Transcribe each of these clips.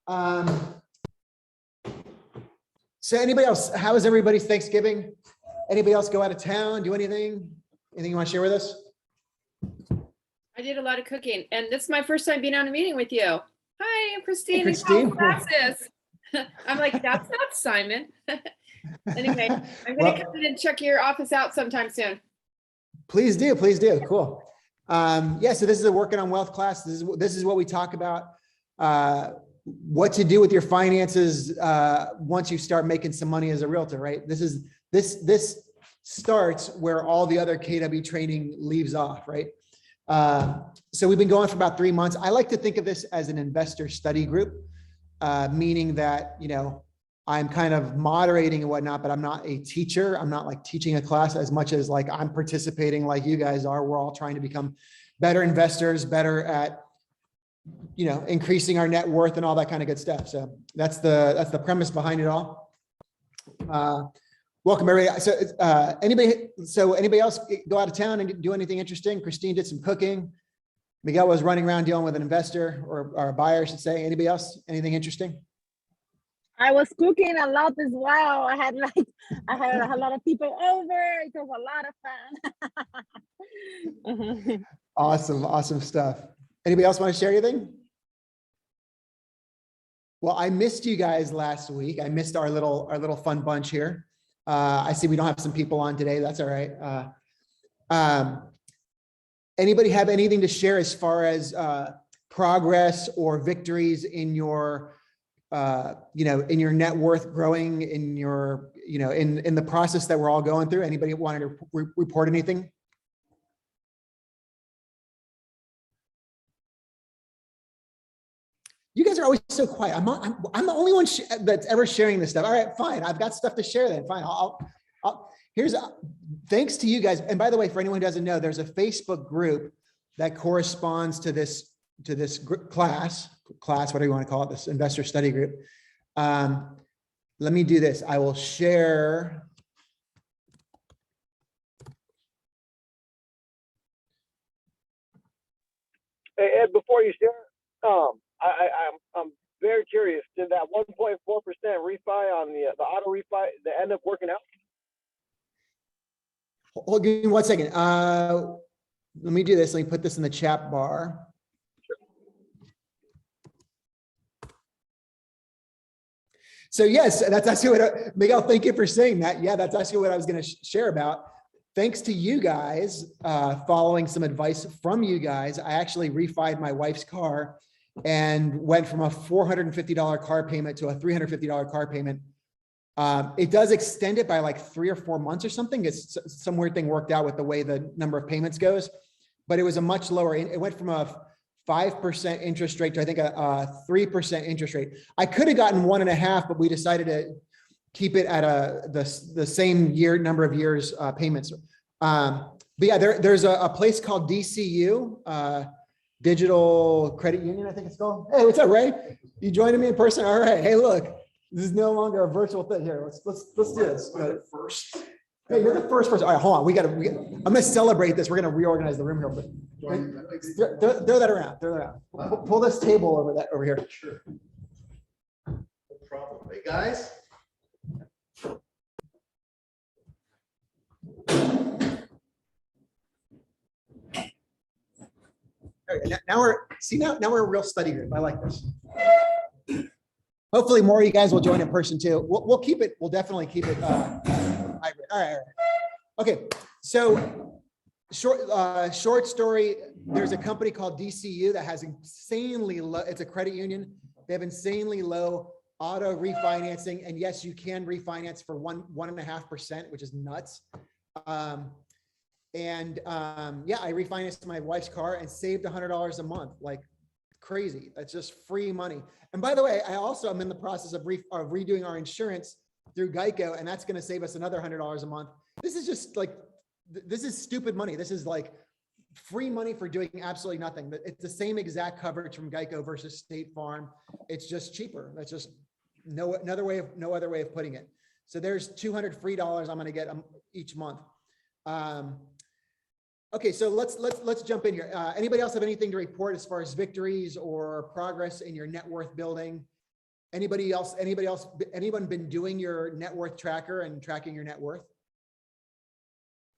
Um, so anybody else, how was everybody's Thanksgiving? Anybody else go out of town, do anything? Anything you want to share with us? I did a lot of cooking, and this is my first time being on a meeting with you. Hi, I'm Christine. Hey, Christine. Classes. I'm like, that's not Simon. Anyway, I'm going to come in and check your office out sometime soon. Please do, please do. Cool. Yeah, so this is a working on wealth class. This is what we talk about. What to do with your finances once you start making some money as a realtor, right? This starts where all the other KW training leaves off, right? So we've been going for about 3 months. I like to think of this as an investor study group, meaning that, you know, I'm kind of moderating and whatnot, but I'm not a teacher. I'm not like teaching a class as much as like I'm participating like you guys are. We're all trying to become better investors, better at, you know, increasing our net worth and all that kind of good stuff. So that's the premise behind it all. Welcome everybody. So anybody else go out of town and do anything interesting? Christine did some cooking. Miguel was running around dealing with an investor or a buyer, I should say. Anybody else? Anything interesting? I was cooking a lot as well. I had a lot of people over. It was a lot of fun. Awesome stuff. Anybody else want to share anything? Well, I missed you guys last week. I missed our little fun bunch here. I see we don't have some people on today. That's all right. Anybody have anything to share as far as progress or victories in your you know, in your net worth growing, in your, you know, in the process that we're all going through? Anybody wanted to report anything? You guys are always so quiet. I'm the only one that's ever sharing this stuff. All right, fine. I've got stuff to share then. Fine. Thanks to you guys. And by the way, for anyone who doesn't know, there's a Facebook group that corresponds to this class, whatever you want to call it, this investor study group. Let me do this. I will share. Hey, Ed, before you share, I'm very curious. Did that 1.4% refi on the auto refi that end up working out? Hold on 1 second. Let me do this. Let me put this in the chat bar. So yes, that's actually what, Miguel, thank you for saying that. Yeah, that's actually what I was going to share about. Thanks to you guys, following some advice from you guys, I actually refied my wife's car and went from a $450 car payment to a $350 car payment. It does extend it by like 3 or 4 months or something. It's some weird thing worked out with the way the number of payments goes, but it was a much lower, it went from a 5% interest rate to I think a 3% interest rate. I could have gotten 1.5, but we decided to keep it at the same number of years payments. But yeah, there's a place called DCU, Digital Credit Union, I think it's called. Hey, what's up, Ray? You joining me in person? All right. Hey, look, this is no longer a virtual thing here. Let's do this. First. Hey, you're the first person. All right, hold on. I'm going to celebrate this. We're going to reorganize the room here. But throw that around. Throw that around. Pull this table over here. Sure. No problem. Hey, guys. Right, now we're a real study group. I like this. Hopefully more of you guys will join in person too. We'll keep it. We'll definitely keep it hybrid. All right. Okay. So short story. There's a company called DCU that has insanely low. It's a credit union. They have insanely low auto refinancing, and yes, you can refinance for 1.5%, which is nuts. Yeah, I refinanced my wife's car and saved $100 a month, like crazy. That's just free money. And by the way, I also am in the process of redoing our insurance through Geico, and that's going to save us another $100 a month. This is just like, this is stupid money. This is like free money for doing absolutely nothing. It's the same exact coverage from Geico versus State Farm. It's just cheaper. That's just no other way of putting it. So there's $200 free I'm going to get each month. Okay, so let's jump in here. Anybody else have anything to report as far as victories or progress in your net worth building? anyone been doing your net worth tracker and tracking your net worth?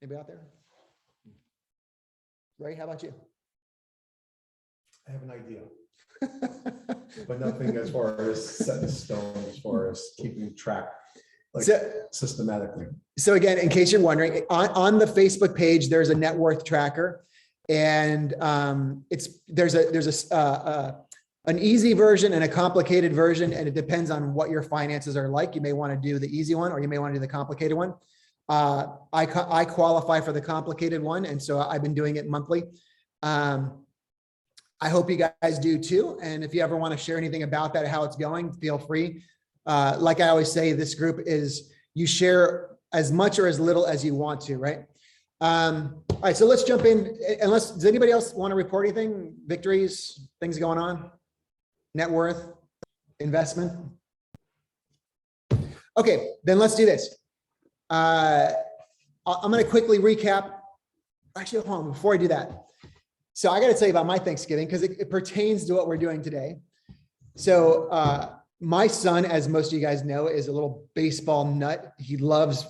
Anybody out there? Ray, how about you? I have an idea, but nothing as far as set in stone, as far as keeping track, like systematically. So again, in case you're wondering, on the Facebook page, there's a net worth tracker, and there's an easy version and a complicated version, and it depends on what your finances are like. You may want to do the easy one, or you may want to do the complicated one. I qualify for the complicated one, and so I've been doing it monthly. I hope you guys do too. And if you ever want to share anything about that, how it's going, feel free. Like I always say, this group is, you share as much or as little as you want to, right? All right, so let's jump in. Does anybody else want to report anything? Victories, things going on? Net worth, investment? Okay, then let's do this. I'm going to quickly recap. Actually, hold on, before I do that. So I got to tell you about my Thanksgiving, because it pertains to what we're doing today. So my son, as most of you guys know, is a little baseball nut. He loves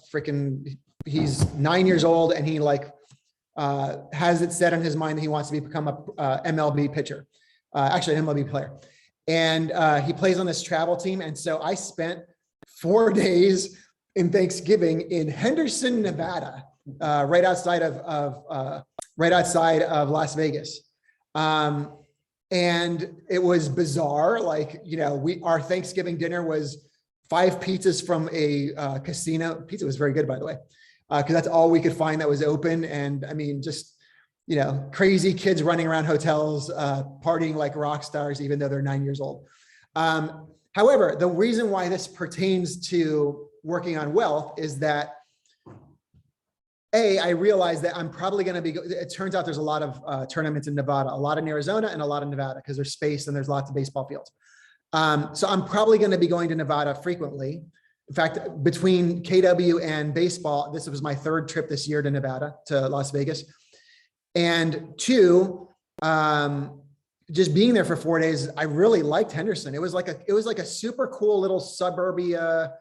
he's 9 years old, and he has it set on his mind that he wants to become a MLB pitcher, actually an MLB player. And he plays on this travel team. And so I spent 4 days in Thanksgiving in Henderson, Nevada, right outside of Las Vegas. And it was bizarre. Our Thanksgiving dinner was 5 pizzas from a casino. Pizza was very good, by the way, because that's all we could find that was open. And I mean, just, crazy kids running around hotels, partying like rock stars, even though they're 9 years old. However, the reason why this pertains to working on wealth is that I realized that I'm probably going to be, it turns out there's a lot of tournaments in Nevada, a lot in Arizona and a lot in Nevada, because there's space and there's lots of baseball fields. So I'm probably going to be going to Nevada frequently. In fact, between KW and baseball, this was my 3rd trip this year to Nevada, to Las Vegas. And 2, just being there for 4 days, I really liked Henderson. It was like a super cool little suburbia,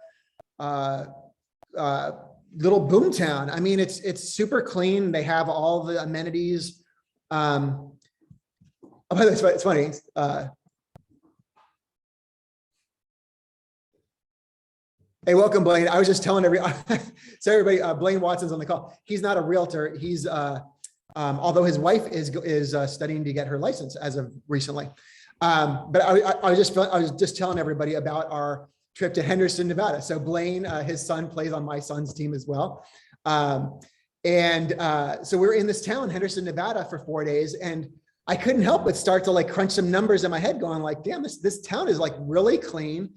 little boomtown. I mean, it's super clean. They have all the amenities. By the way, it's funny. Hey, welcome, Blaine. I was just telling everybody, Blaine Watson's on the call. He's not a realtor. He's although his wife is studying to get her license as of recently. But I was just telling everybody about our trip to Henderson, Nevada. So Blaine, his son, plays on my son's team as well. So we're in this town, Henderson, Nevada, for 4 days. And I couldn't help but start to crunch some numbers in my head, going damn, this town is really clean,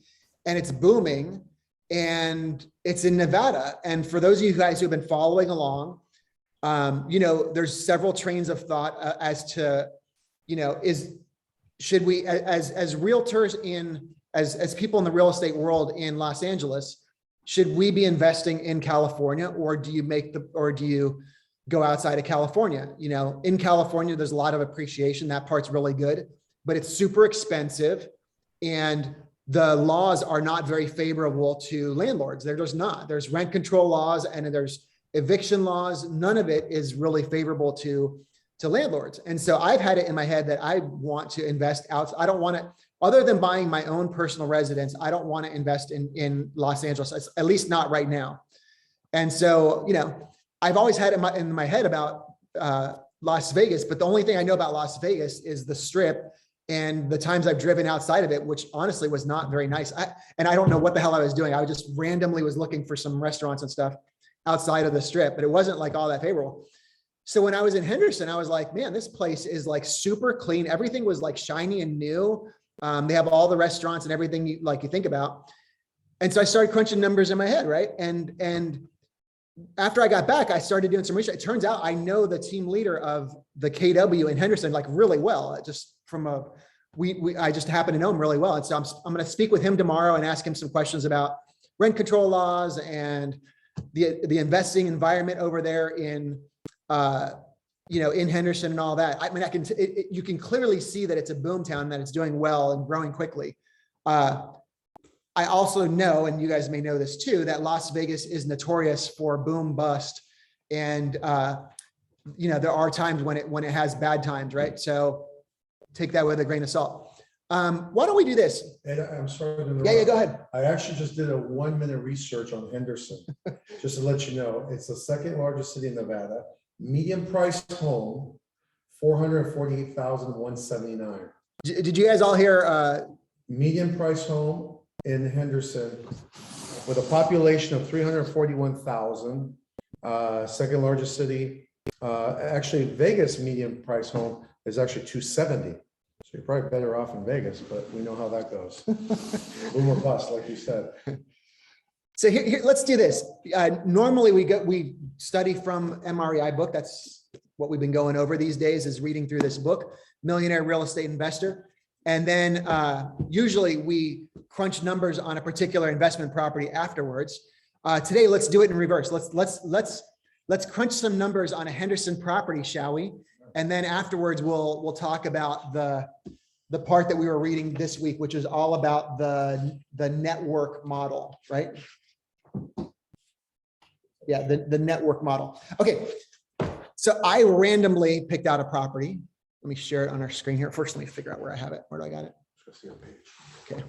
and it's booming, and it's in Nevada. And for those of you guys who've been following along, there's several trains of thought as to, should we, as realtors as people in the real estate world in Los Angeles, should we be investing in California, or do you go outside of California? In California, there's a lot of appreciation. That part's really good, but it's super expensive, and the laws are not very favorable to landlords. They're just not. There's rent control laws and there's eviction laws. None of it is really favorable to landlords. And so I've had it in my head that I want to invest out. I don't want to, other than buying my own personal residence, I don't want to invest in Los Angeles, at least not right now. And so, I've always had it in my head about Las Vegas, but the only thing I know about Las Vegas is the Strip and the times I've driven outside of it, which honestly was not very nice. And I don't know what the hell I was doing. I just randomly was looking for some restaurants and stuff outside of the Strip, but it wasn't all that favorable. So when I was in Henderson, I was like, man, this place is super clean. Everything was shiny and new. They have all the restaurants and everything you think about. And so I started crunching numbers in my head, right? And after I got back, I started doing some research. It turns out I know the team leader of the KW in Henderson really well. Just from I just happen to know him really well. And so I'm going to speak with him tomorrow and ask him some questions about rent control laws and the investing environment over there in in Henderson and all that. I mean, you can clearly see that it's a boom town, that it's doing well and growing quickly. I also know, and you guys may know this too, that Las Vegas is notorious for boom bust. And, there are times when it has bad times, right? So take that with a grain of salt. Why don't we do this? And I'm sorry to Yeah, interrupt. go ahead. I actually just did a 1-minute research on Henderson, just to let you know, it's the second largest city in Nevada, median price home, 448,179. Did you guys all hear, Median price home in Henderson with a population of 341,000, second largest city. Actually, Vegas median price home is actually 270. So you're probably better off in Vegas, but we know how that goes. Boom or bust, like you said. so here, let's do this. Normally we study from MREI book. That's what we've been going over these days, is reading through this book, Millionaire Real Estate Investor. And then usually we crunch numbers on a particular investment property afterwards. Today, let's do it in reverse. Let's crunch some numbers on a Henderson property, shall we? And then afterwards, we'll talk about the part that we were reading this week, which is all about the network model, right? Yeah, the network model. Okay, so I randomly picked out a property. Let me share it on our screen here. First, let me figure out where I have it. Where do I got it? Okay.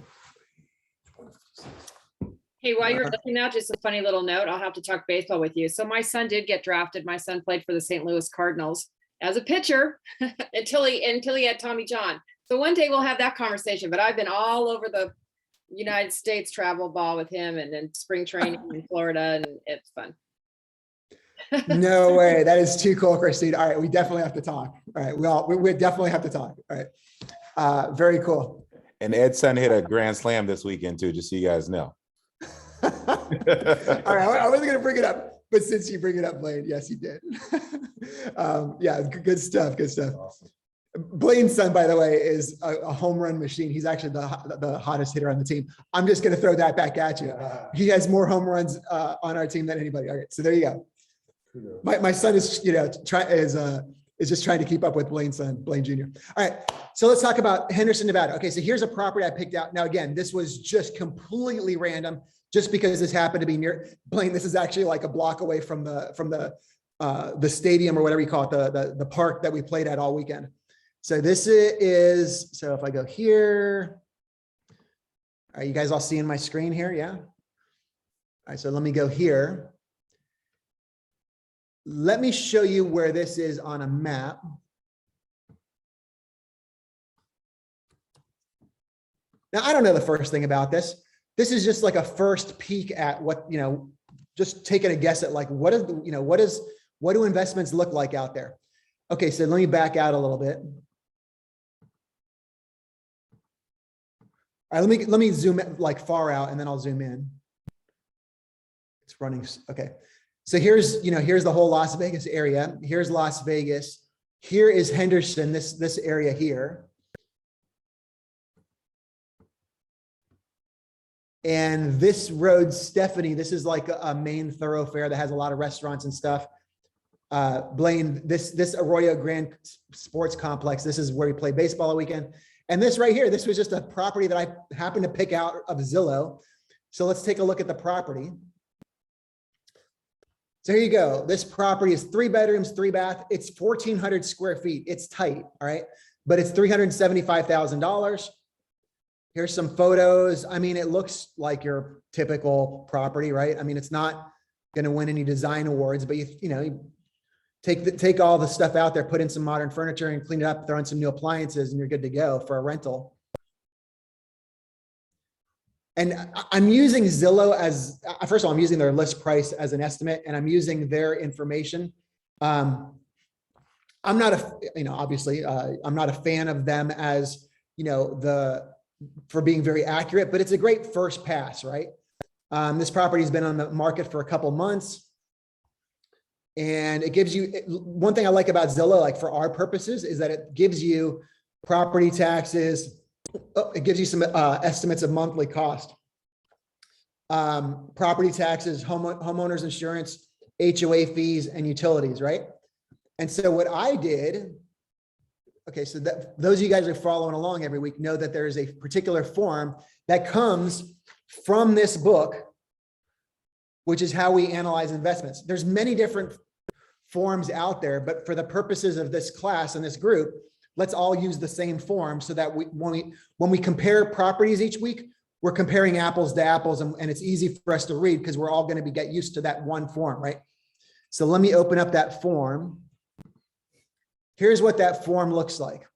Hey, while you're looking now, just a funny little note, I'll have to talk baseball with you. So my son did get drafted. My son played for the St. Louis Cardinals as a pitcher until he had Tommy John. So one day we'll have that conversation, but I've been all over the United States travel ball with him and then spring training in Florida, and it's fun. No way. That is too cool, Christine. All right. We definitely have to talk. All right. We definitely have to talk. All right. Very cool. And Ed's son hit a grand slam this weekend too, just so you guys know. All right. I wasn't going to bring it up, but since you bring it up, Blaine, yes, he did. Yeah. Good stuff. Good stuff. Awesome. Blaine's son, by the way, is a home run machine. He's actually the hottest hitter on the team. I'm just going to throw that back at you. He has more home runs on our team than anybody. All right. So there you go. My son is, is just trying to keep up with Blaine's son, Blaine Jr. All right, so let's talk about Henderson, Nevada. Okay, so here's a property I picked out. Now, again, this was just completely random, just because this happened to be near Blaine. This is actually like a block away from the stadium, or whatever you call it, the park that we played at all weekend. So this is, so if I go here, are you guys all seeing my screen here? Yeah. All right, so let me go here. Let me show you where this is on a map. Now, I don't know the first thing about this. This is just like a first peek at what, just taking a guess at like, what do investments look like out there? Okay, so let me back out a little bit. All right, let me zoom like far out, and then I'll zoom in. It's running, okay. So here's the whole Las Vegas area. Here's Las Vegas. Here is Henderson, this area here. And this road, Stephanie, this is like a main thoroughfare that has a lot of restaurants and stuff. Blaine, this Arroyo Grande Sports Complex, this is where we play baseball all weekend. And this right here, this was just a property that I happened to pick out of Zillow. So let's take a look at the property. So here you go. This property is 3 bedrooms, 3 bath. It's 1,400 square feet. It's tight, all right? But it's $375,000. Here's some photos. I mean, it looks like your typical property, right? I mean, it's not going to win any design awards, but you take all the stuff out there, put in some modern furniture and clean it up, throw in some new appliances, and you're good to go for a rental. And I'm using Zillow as, first of all, I'm using their list price as an estimate, and I'm using their information. I'm not obviously, I'm not a fan of them as, for being very accurate, but it's a great first pass, right? This property has been on the market for a couple months. And it gives you, one thing I like about Zillow, like for our purposes, is that it gives you property taxes. It gives you some estimates of monthly cost. Property taxes, homeowners insurance, HOA fees, and utilities, right? And so what I did, okay, so that those of you guys who are following along every week know that there is a particular form that comes from this book, which is how we analyze investments. There's many different forms out there, but for the purposes of this class and this group, let's all use the same form so that when we compare properties each week, we're comparing apples to apples, and it's easy for us to read because we're all going to get used to that one form, right? So let me open up that form. Here's what that form looks like.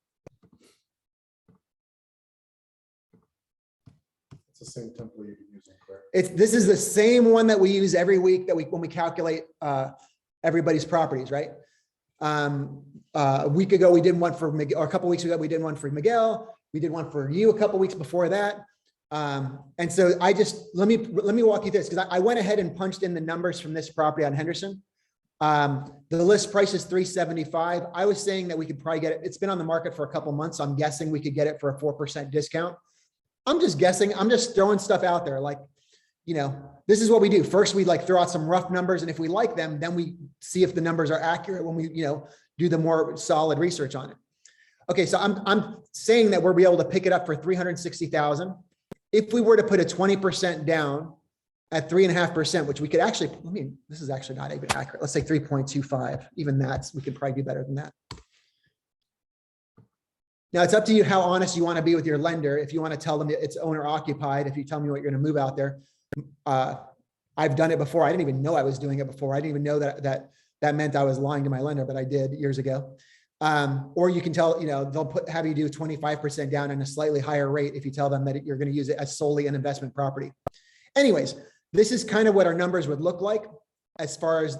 It's the same template you've been using, correct? This is the same one that we use every week when we calculate everybody's properties, right? A week ago, we did one for Miguel, or a couple weeks ago, we did one for Miguel. We did one for you a couple weeks before that. And so let me walk you through this, because I went ahead and punched in the numbers from this property on Henderson. The list price is $375. I was saying that we could probably get it. It's been on the market for a couple months. So I'm guessing we could get it for a 4% discount. I'm just guessing. I'm just throwing stuff out there. Like, this is what we do. First, we throw out some rough numbers. And if we like them, then we see if the numbers are accurate when we, do the more solid research on it. Okay. So I'm saying that we'll be able to pick it up for $360,000. If we were to put a 20% down at 3.5%, which we could actually, this is actually not even accurate. Let's say 3.25, even we could probably do better than that. Now it's up to you how honest you want to be with your lender. If you want to tell them it's owner occupied, if you tell me what you're going to move out there, I've done it before. I didn't even know I was doing it before. I didn't even know that meant I was lying to my lender, but I did years ago. Or you can tell, they'll have you do 25% down and a slightly higher rate if you tell them that you're going to use it as solely an investment property. Anyways, this is kind of what our numbers would look like, as far as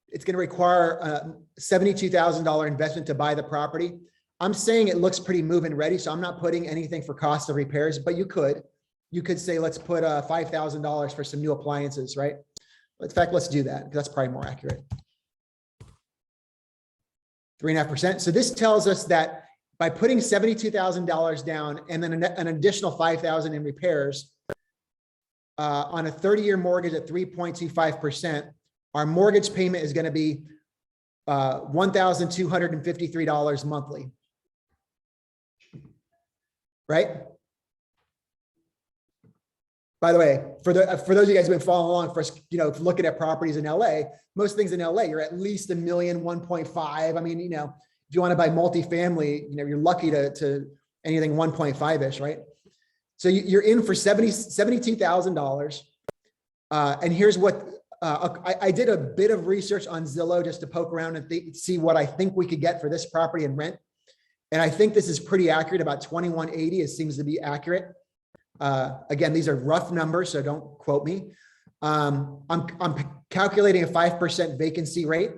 it's going to require a $72,000 investment to buy the property. I'm saying it looks pretty move-in ready, so I'm not putting anything for cost of repairs, but you could say, let's put $5,000 for some new appliances, right? In fact, let's do that. That's probably more accurate. 3.5%. So this tells us that by putting $72,000 down and then an additional $5,000 in repairs on a 30-year mortgage at 3.25%, our mortgage payment is going to be $1,253 monthly. Right? By the way, for those of you guys who've been following along for us, looking at properties in LA, most things in LA, you're at least $1 million, 1.5. I mean, if you want to buy multifamily, you're lucky to anything 1.5-ish, right? So you're in for $72,000. And here's what, I did a bit of research on Zillow just to poke around and see what I think we could get for this property and rent. And I think this is pretty accurate. About 2180, it seems to be accurate. Again, these are rough numbers, so don't quote me. I'm calculating a 5% vacancy rate.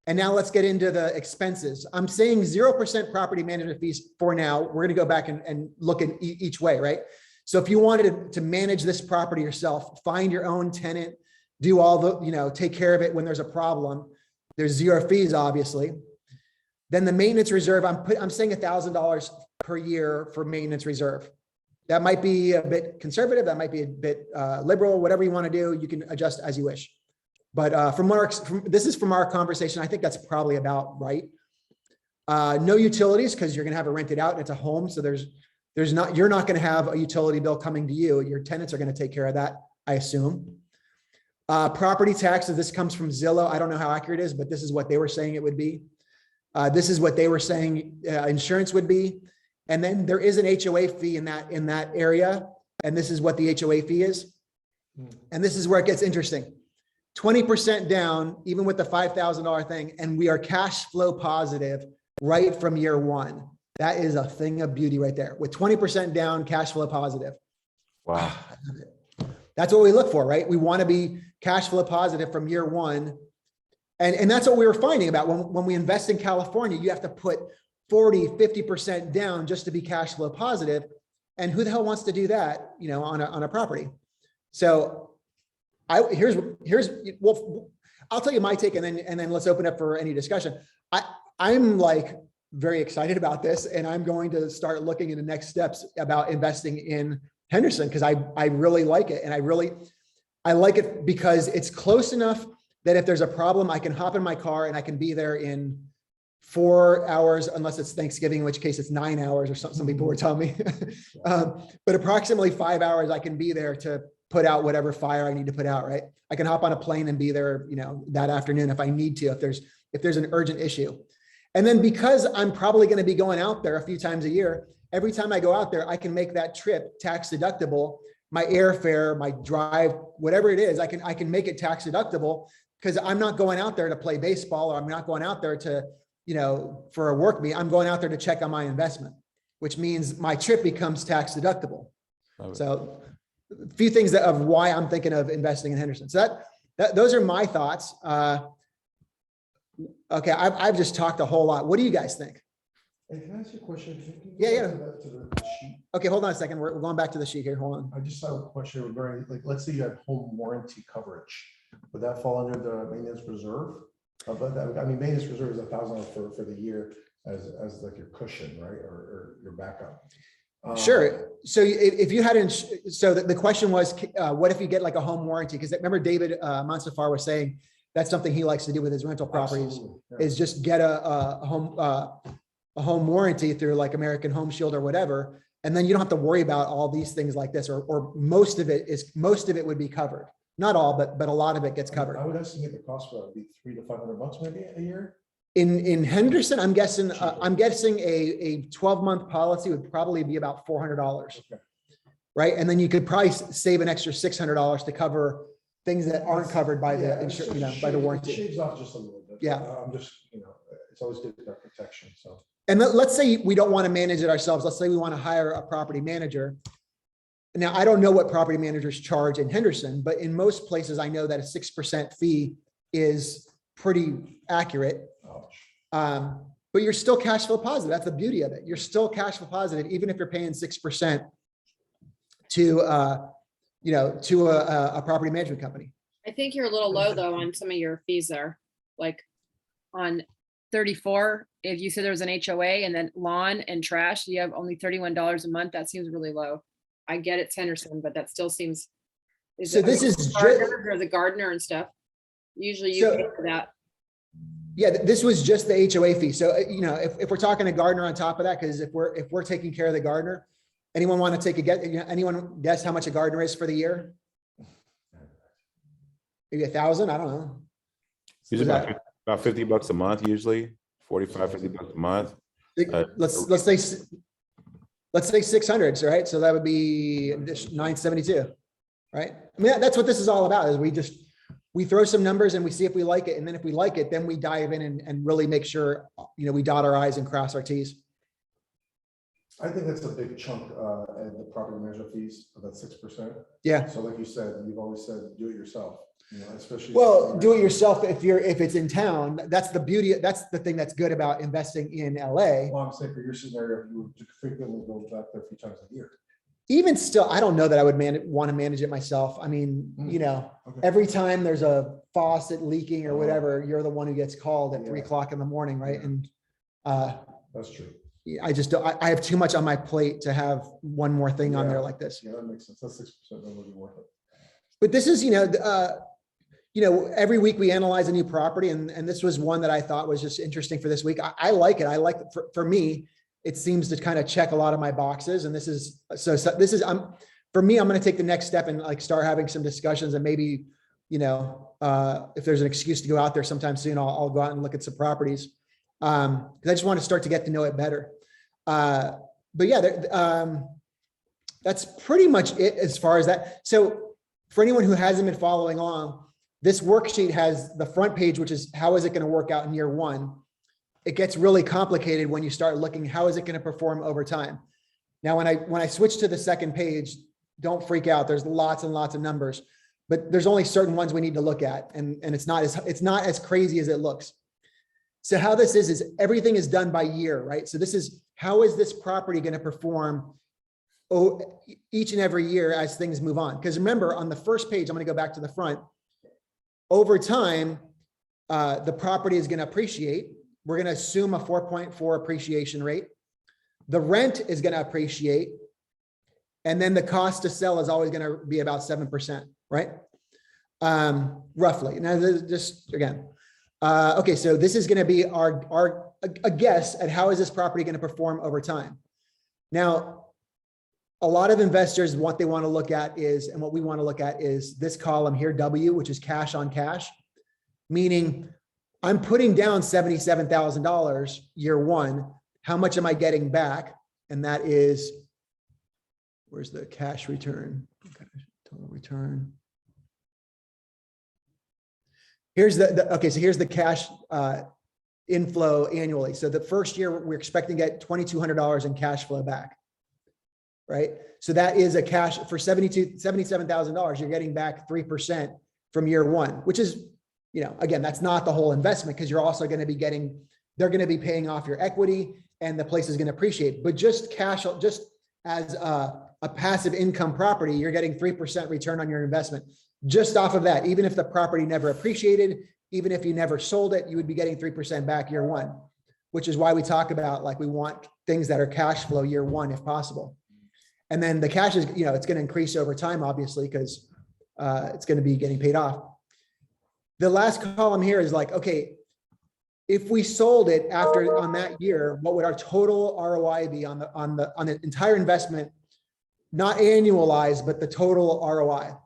And now let's get into the expenses. I'm saying 0% property management fees for now. We're going to go back and look at each way, right? So if you wanted to manage this property yourself, find your own tenant, do all the, take care of it when there's a problem. There's zero fees, obviously. Then the maintenance reserve, I'm saying $1,000 per year for maintenance reserve. That might be a bit conservative. That might be a bit liberal, whatever you want to do. You can adjust as you wish. But this is from our conversation. I think that's probably about right. No utilities, because you're going to have it rented out and it's a home. So you're not going to have a utility bill coming to you. Your tenants are going to take care of that, I assume. Property taxes, this comes from Zillow. I don't know how accurate it is, but this is what they were saying it would be. This is what they were saying insurance would be. And then there is an HOA fee in that area. And this is what the HOA fee is. And this is where it gets interesting. 20% down, even with the $5,000 thing. And we are cash flow positive right from year one. That is a thing of beauty right there. With 20% down, cash flow positive. Wow. That's what we look for, right? We want to be cash flow positive from year one. And that's what we were finding about when we invest in California, you have to put 40, 50% down just to be cash flow positive. And who the hell wants to do that, on a property? So I'll tell you my take and then let's open up for any discussion. I'm very excited about this, and I'm going to start looking into next steps about investing in Henderson, because I really like it. And I like it because it's close enough that if there's a problem, I can hop in my car and I can be there in 4 hours, unless it's Thanksgiving, in which case it's 9 hours or something. Some people were telling me, but approximately 5 hours I can be there to put out whatever fire I need to put out, right? I can hop on a plane and be there, that afternoon if I need to, if there's an urgent issue. And then because I'm probably going to be going out there a few times a year, every time I go out there, I can make that trip tax deductible. My airfare, my drive, whatever it is, I can make it tax deductible because I'm not going out there to play baseball, or I'm not going out there to, for a work meet. I'm going out there to check on my investment, which means my trip becomes tax deductible. So a few things of why I'm thinking of investing in Henderson. So those are my thoughts. Okay, I've just talked a whole lot. What do you guys think? Hey, can I ask you a question? Can you Yeah. go back to the sheet? Okay, hold on a second. We're going back to the sheet here. Hold on. I just have a question regarding, like, let's say you had home warranty coverage. Would that fall under the maintenance reserve? But maintenance reserve is $1,000 for the year as like your cushion, right? Or your backup. Sure. So if you had, so the question was, what if you get like a home warranty? Because remember David Monsafar was saying that's something he likes to do with his rental properties, is just get a home warranty through like American Home Shield or whatever. And then you don't have to worry about all these things like this, or most of it would be covered. Not all, but a lot of it gets covered. I would estimate the cost for that would be $300 to $500 maybe a year. In Henderson, I'm guessing a 12-month policy would probably be about $400, Okay. right? And then you could probably save an extra $600 to cover things that aren't covered by the insurance, by the It warranty. shaves off just a little bit. Yeah. I'm just, it's always good to have protection. So. And let's say we don't want to manage it ourselves. Let's say we want to hire a property manager. Now, I don't know what property managers charge in Henderson, but in most places, I know that a 6% fee is pretty accurate. But you're still cash flow positive. That's the beauty of it. You're still cash flow positive, even if you're paying 6% to a property management company. I think you're a little low though on some of your fees there, like on 34, if you said there was an HOA and then lawn and trash, you have only $31 a month. That seems really low. I get it's Henderson, but that still seems. So this is or the gardener and stuff. Usually you pay for that. Yeah, this was just the HOA fee. So, if we're talking a gardener on top of that, because if we're taking care of the gardener, anyone want to take a guess? Anyone guess how much a gardener is for the year? Maybe 1,000. I don't know. Usually about $50 a month, usually $45-$50 a month. Let's say 600, right? So that would be just 972, right? I mean, that's what this is all about, is we throw some numbers and we see if we like it. And then if we like it, then we dive in and really make sure, we dot our I's and cross our T's. I think that's a big chunk at the property management fees of that 6%. Yeah. So like you said, you've always said, do it yourself, especially. Well, do it yourself if it's in town. That's the beauty. That's the thing that's good about investing in LA. Well, I'm saying for your scenario, you would frequently go back there a few times a year. Even still, I don't know that I would want to manage it myself. I mean, Okay. every time there's a faucet leaking or whatever, you're the one who gets called at 3 o'clock in the morning, right? Yeah. And That's true. I just don't. I have too much on my plate to have one more thing on there like this. Yeah, that makes sense. That's 6%. That would be worth it. But this is, every week we analyze a new property, and this was one that I thought was just interesting for this week. I like it. I like it. For me, it seems to kind of check a lot of my boxes. And this is for me, I'm going to take the next step and like start having some discussions, and maybe, if there's an excuse to go out there sometime soon, I'll go out and look at some properties. Because I just want to start to get to know it better. But yeah, that's pretty much it as far as that. So for anyone who hasn't been following along, this worksheet has the front page, which is how is it going to work out in year one. It gets really complicated when you start looking, how is it going to perform over time? Now, when I switch to the second page, don't freak out. There's lots and lots of numbers, but there's only certain ones we need to look at. And it's not as crazy as it looks. So how this is everything is done by year, right? So this is, how is this property going to perform each and every year as things move on? Because remember, on the first page, I'm going to go back to the front. Over time, the property is going to appreciate. We're going to assume a 4.4 appreciation rate. The rent is going to appreciate. And then the cost to sell is always going to be about 7%, right? Roughly. Now, just again. Okay, so this is going to be our a guess at how is this property going to perform over time. Now, a lot of investors, what they want to look at is, and what we want to look at is this column here, W, which is cash on cash, meaning I'm putting down $77,000 year one. How much am I getting back? And that is, where's the cash return? Okay, total return. Here's okay, so here's the cash inflow annually. So the first year we're expecting to get $2,200 in cash flow back, right? So that is a cash for $77,000. You're getting back 3% from year one, which is, again, that's not the whole investment, because you're also going to be getting, they're going to be paying off your equity and the place is going to appreciate. But just cash, just as a passive income property, you're getting 3% return on your investment. Just off of that, even if the property never appreciated, even if you never sold it, you would be getting 3% back year one, which is why we talk about, like, we want things that are cash flow year one if possible. And then the cash is, it's going to increase over time, obviously, because it's going to be getting paid off. The last column here is like, okay, if we sold it after on that year, what would our total ROI be on the entire investment, not annualized, but the total ROI?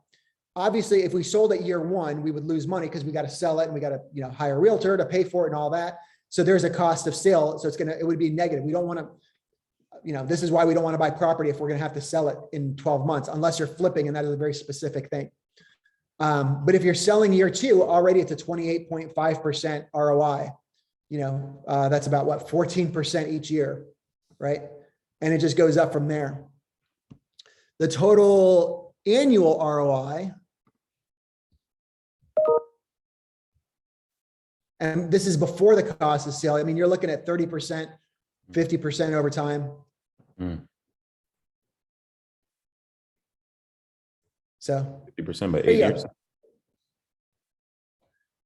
Obviously, if we sold it year one, we would lose money because we got to sell it and we got to, hire a realtor to pay for it and all that. So there's a cost of sale. So it would be negative. We don't want to, this is why we don't want to buy property if we're going to have to sell it in 12 months, unless you're flipping, and that is a very specific thing. But if you're selling year two, already it's a 28.5% ROI. That's about what, 14% each year, right? And it just goes up from there. The total annual ROI, and this is before the cost of sale. I mean, you're looking at 30%, 50% over time. So 50% by 8 years.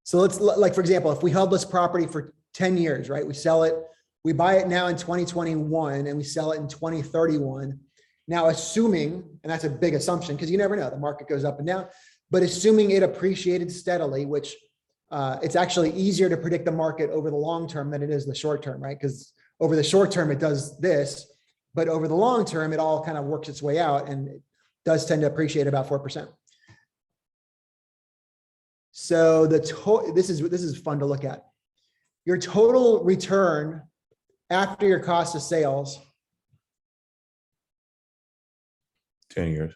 So let's, like, for example, if we held this property for 10 years, right? We sell it, we buy it now in 2021 and we sell it in 2031. Now, assuming, and that's a big assumption because you never know, the market goes up and down, but assuming it appreciated steadily, which it's actually easier to predict the market over the long term than it is the short term, right? Because over the short term, it does this, but over the long term, it all kind of works its way out and it does tend to appreciate about 4%. So this is fun to look at. Your total return after your cost of sales, 10 years.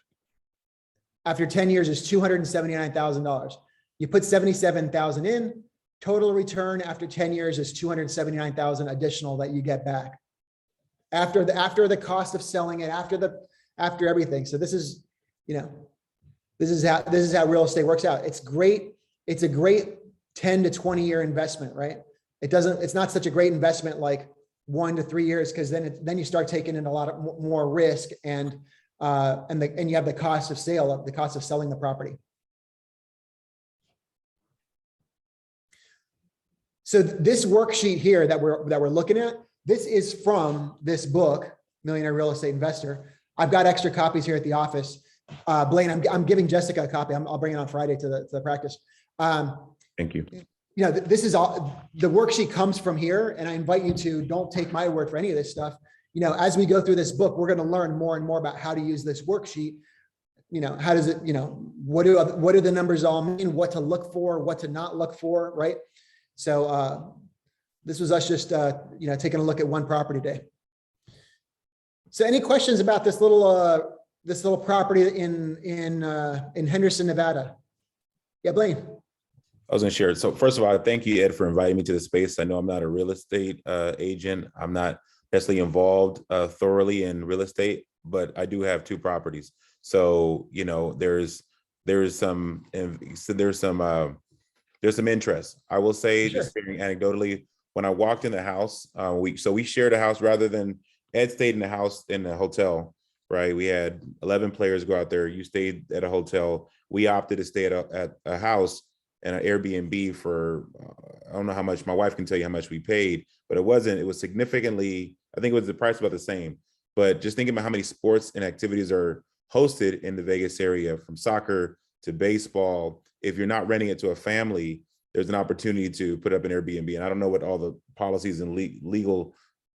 After 10 years is $279,000. You put 77,000 in, total return after 10 years is 279,000 additional that you get back. After the cost of selling it, after everything. So this is, this is how real estate works out. It's great. It's a great 10 to 20 year investment, right? It's not such a great investment like 1 to 3 years, because then you start taking in a lot of more risk and you have the cost of sale, the cost of selling the property. So this worksheet here that we're looking at, this is from this book, Millionaire Real Estate Investor. I've got extra copies here at the office. Blaine, I'm giving Jessica a copy. I'll bring it on Friday to the practice. Thank you. This is all, the worksheet comes from here, and I invite you to don't take my word for any of this stuff. As we go through this book, we're going to learn more and more about how to use this worksheet. How does it, what do the numbers all mean, what to look for, what to not look for, right? So this was us just, taking a look at one property day. So any questions about this little property in Henderson, Nevada? Yeah, Blaine. I was going to share it. So first of all, thank you, Ed, for inviting me to the space. I know I'm not a real estate agent. I'm not necessarily involved thoroughly in real estate, but I do have 2 properties. So, there's some interest. I will say, Sure. just speaking anecdotally, when I walked in the house, we shared a house rather than Ed stayed in the house in the hotel, right? We had 11 players go out there. You stayed at a hotel. We opted to stay at a house and an Airbnb for, I don't know how much, my wife can tell you how much we paid, but it was significantly, I think it was the price about the same. But just thinking about how many sports and activities are hosted in the Vegas area, from soccer to baseball, if you're not renting it to a family, there's an opportunity to put up an Airbnb. And I don't know what all the policies and legal,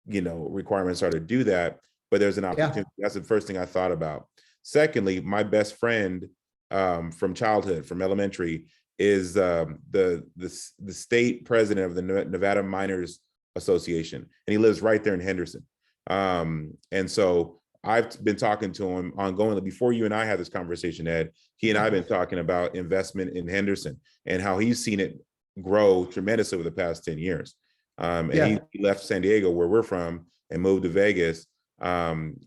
requirements are to do that, but there's an opportunity. That's the first thing I thought about. Secondly, my best friend from childhood, from elementary, is the state president of the Nevada Miners Association, and he lives right there in Henderson. And so I've been talking to him ongoingly. Before you and I had this conversation, Ed, he and I have been talking about investment in Henderson and how he's seen it grow tremendously over the past 10 years. And he left San Diego, where we're from, and moved to Vegas,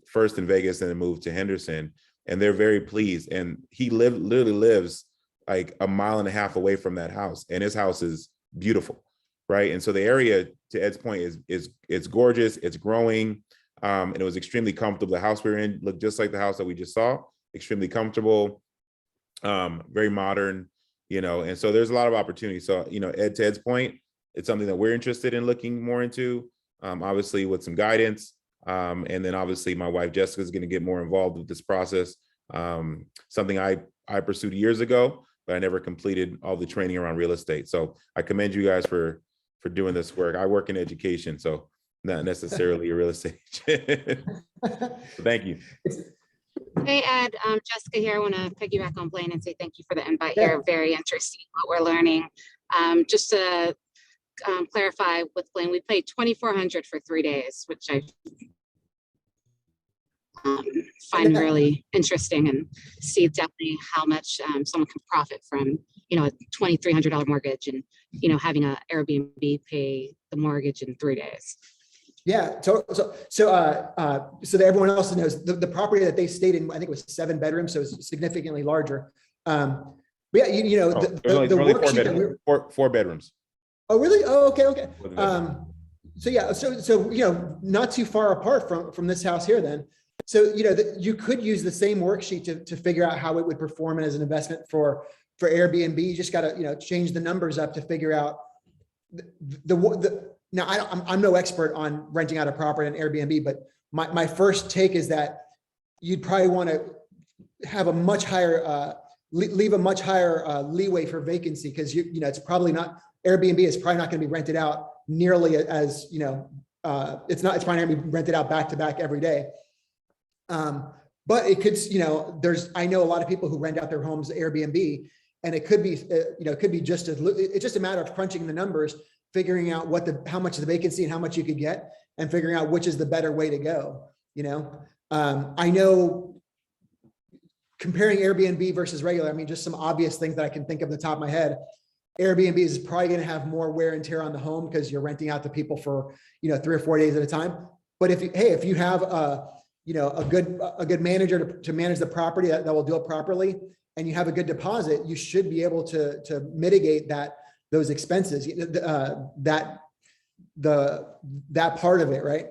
first in Vegas and then moved to Henderson. And they're very pleased. And he literally lives like a mile and a half away from that house. And his house is beautiful, right? And so the area, to Ed's point, is it's gorgeous, it's growing, and it was extremely comfortable. The house we were in looked just like the house that we just saw, extremely comfortable, very modern, and so there's a lot of opportunity. So, Ed, to Ed's point, it's something that we're interested in looking more into, obviously with some guidance. And then obviously my wife, Jessica, is going to get more involved with this process. Something I pursued years ago, but I never completed all the training around real estate. So I commend you guys for doing this work. I work in education, so not necessarily a real estate agent. Thank you. Hey, Ed, Jessica here. I want to piggyback on Blaine and say thank you for the invite here. Very interesting what we're learning. Just to clarify with Blaine, we played 2,400 for 3 days, which I find really interesting, and see definitely how much someone can profit from, a $2,300 mortgage and, having a Airbnb pay the mortgage in 3 days. Yeah. So that everyone else knows, the property that they stayed in, I think it was 7 bedrooms, so it's significantly larger. But yeah, the worksheet, 4 bedrooms. Oh, really? Oh, okay. So yeah, so not too far apart from this house here then. So, you could use the same worksheet to figure out how it would perform as an investment for Airbnb. You just got to, change the numbers up to figure out now I'm no expert on renting out a property on Airbnb, but my first take is that you'd probably want to have a much higher, leave a much higher leeway for vacancy, because it's probably not, Airbnb is probably not going to be rented out nearly as, it's probably not going to be rented out back to back every day. But it could, I know a lot of people who rent out their homes Airbnb, and it could be, it could be it's just a matter of crunching the numbers, figuring out how much the vacancy and how much you could get, and figuring out which is the better way to go. I know comparing Airbnb versus regular, just some obvious things that I can think of at the top of my head. Airbnb is probably going to have more wear and tear on the home because you're renting out to people for, 3 or 4 days at a time. But if you have a good manager to manage the property that will do it properly, and you have a good deposit, you should be able to mitigate those expenses, that part of it, right?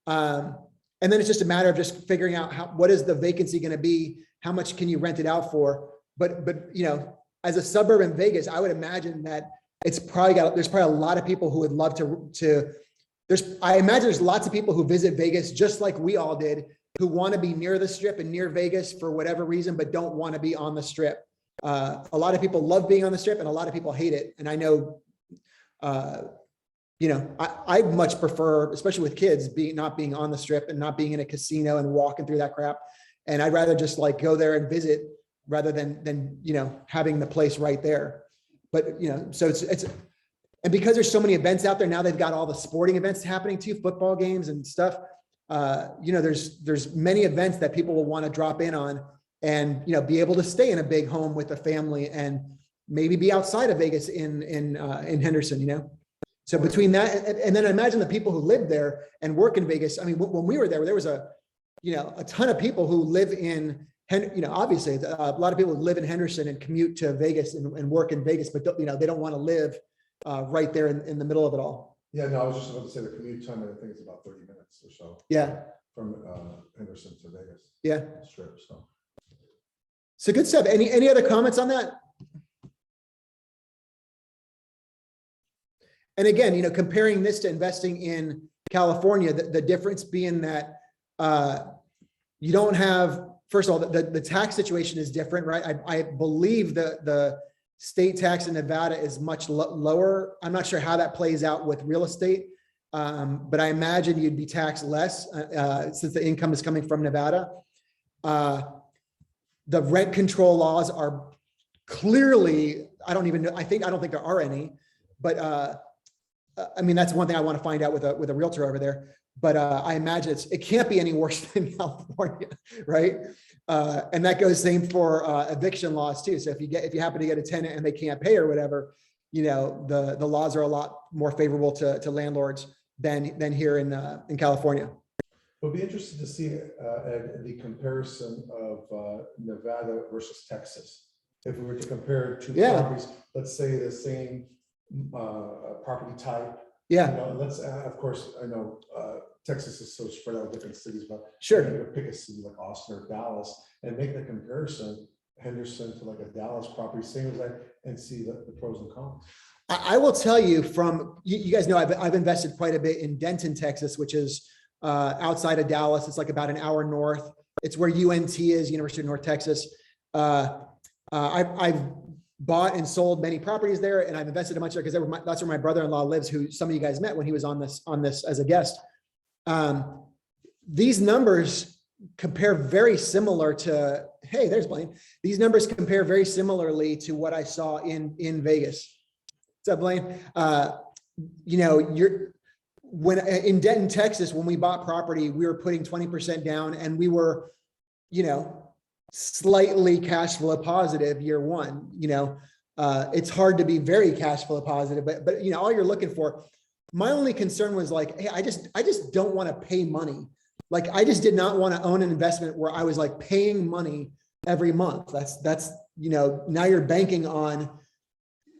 And then it's just a matter of just figuring out what is the vacancy going to be, how much can you rent it out for? But as a suburb in Vegas, I would imagine that there's probably a lot of people who would love I imagine there's lots of people who visit Vegas just like we all did, who want to be near the Strip and near Vegas for whatever reason, but don't want to be on the Strip. A lot of people love being on the Strip, and a lot of people hate it. And I know, I much prefer, especially with kids, not being on the Strip and not being in a casino and walking through that crap. And I'd rather just go there and visit rather than having the place right there. But so it's and because there's so many events out there now, they've got all the sporting events happening too, football games and stuff. There's many events that people will want to drop in on, and be able to stay in a big home with a family, and maybe be outside of Vegas in Henderson. So between that and then imagine the people who live there and work in Vegas. When we were there was a ton of people who live in obviously a lot of people live in Henderson and commute to Vegas and work in Vegas, but they don't want to live right there in the middle of it all. Yeah, no, I was just about to say the commute time, I think it's about 30 minutes or so. Yeah. From Henderson to Vegas. Yeah. Strip, so. So good stuff. Any other comments on that? And again, comparing this to investing in California, the difference being that you don't have, first of all, the tax situation is different, right? I believe the State tax in Nevada is much lower. I'm not sure how that plays out with real estate, but I imagine you'd be taxed less since the income is coming from Nevada. The rent control laws are clearly, I don't even know, I don't think there are any, but I mean, that's one thing I want to find out with a realtor over there. But I imagine it can't be any worse than California, right? And that goes same for eviction laws too. So if you happen to get a tenant and they can't pay or whatever, you know, the laws are a lot more favorable to landlords than here in California. We'll be interested to see the comparison of Nevada versus Texas. If we were to compare two properties, let's say the same property type. Yeah. You know, let's of course, I know Texas is so spread out with different cities, but Sure. you pick a city like Austin or Dallas and make the comparison, Henderson to like a Dallas property, same as that, and see the pros and cons. I will tell you from, you guys know, I've invested quite a bit in Denton, Texas, which is outside of Dallas. It's like about an hour north. It's where UNT is, University of North Texas. I've bought and sold many properties there, and I've invested a bunch there because that's where my brother-in-law lives, who some of you guys met when he was on this as a guest. These numbers compare very similar to, hey, there's Blaine. These numbers compare very similarly to what I saw in Vegas. What's up, Blaine? You know, in Denton, Texas, when we bought property, we were putting 20% down, and we were, you know, slightly cash flow positive year one. You know, it's hard to be very cash flow positive, but you know, all you're looking for. My only concern was like, hey, I just don't want to pay money. Like, I just did not want to own an investment where I was like paying money every month. That's, you know, now you're banking on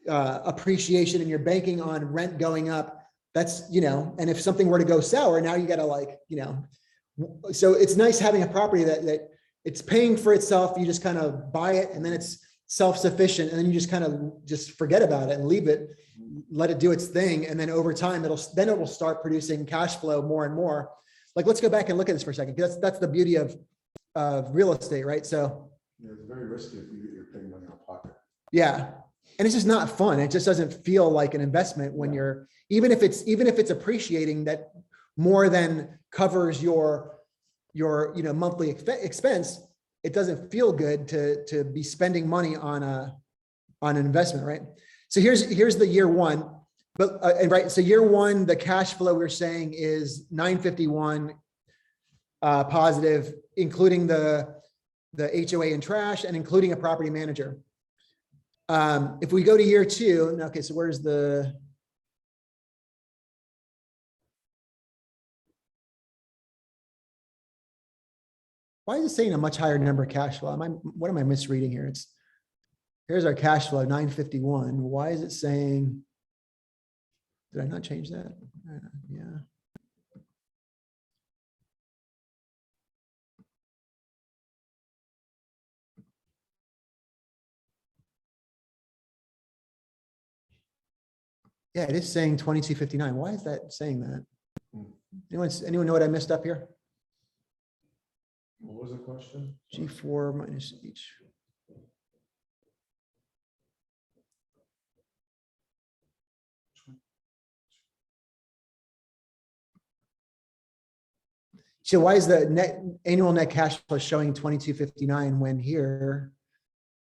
appreciation, and you're banking on rent going up. That's, you know, and if something were to go sour, now you got to, like, you know, so it's nice having a property that it's paying for itself. You just kind of buy it, and then it's self-sufficient, and then you just kind of just forget about it and leave it, let it do its thing. And then over time, it will start producing cash flow more and more. Like, let's go back and look at this for a second, because that's the beauty of real estate, right? So yeah, it's very risky if you're paying money out of pocket. Yeah. And it's just not fun. It just doesn't feel like an investment when you're, even if it's appreciating that more than covers your you know, monthly expense, it doesn't feel good to be spending money on an investment, right? So here's the year one, but right. So year one, the cash flow we're saying is 951 positive, including the HOA and trash, and including a property manager. If we go to year two, okay, so where's the, why is it saying a much higher number of cash flow? What am I misreading here? Here's our cash flow, 951. Why is it saying, did I not change that? Yeah. Yeah, it is saying 2259. Why is that saying that? Anyone know what I messed up here? What was the question? G4 minus H. So why is the annual net cash flow showing 2259 when here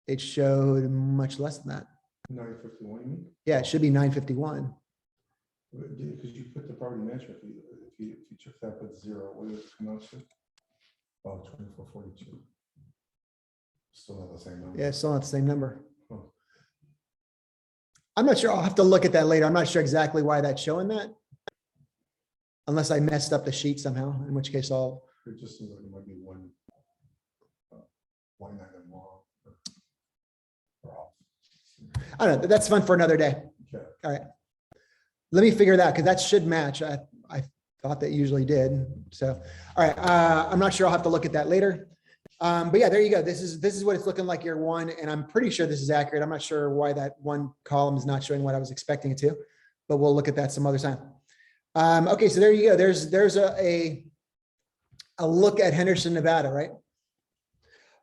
it showed much less than that? 951, you mean? Yeah, it should be 951. Because you put the property management, if you took that with zero, what would it come out to? Oh, 2442. Still not the same number. Yeah, still not the same number. Oh. I'm not sure. I'll have to look at that later. I'm not sure exactly why that's showing that. Unless I messed up the sheet somehow, in which case I'll. It just seems like it might be one item wrong. Or off. I don't know. That's fun for another day. Okay. All right. Let me figure that out, because that should match. I thought that usually did. So, all right. I'm not sure. I'll have to look at that later. But yeah, there you go. This is what it's looking like year one, and I'm pretty sure this is accurate. I'm not sure why that one column is not showing what I was expecting it to, but we'll look at that some other time. Okay, so there you go. There's a look at Henderson, Nevada, right?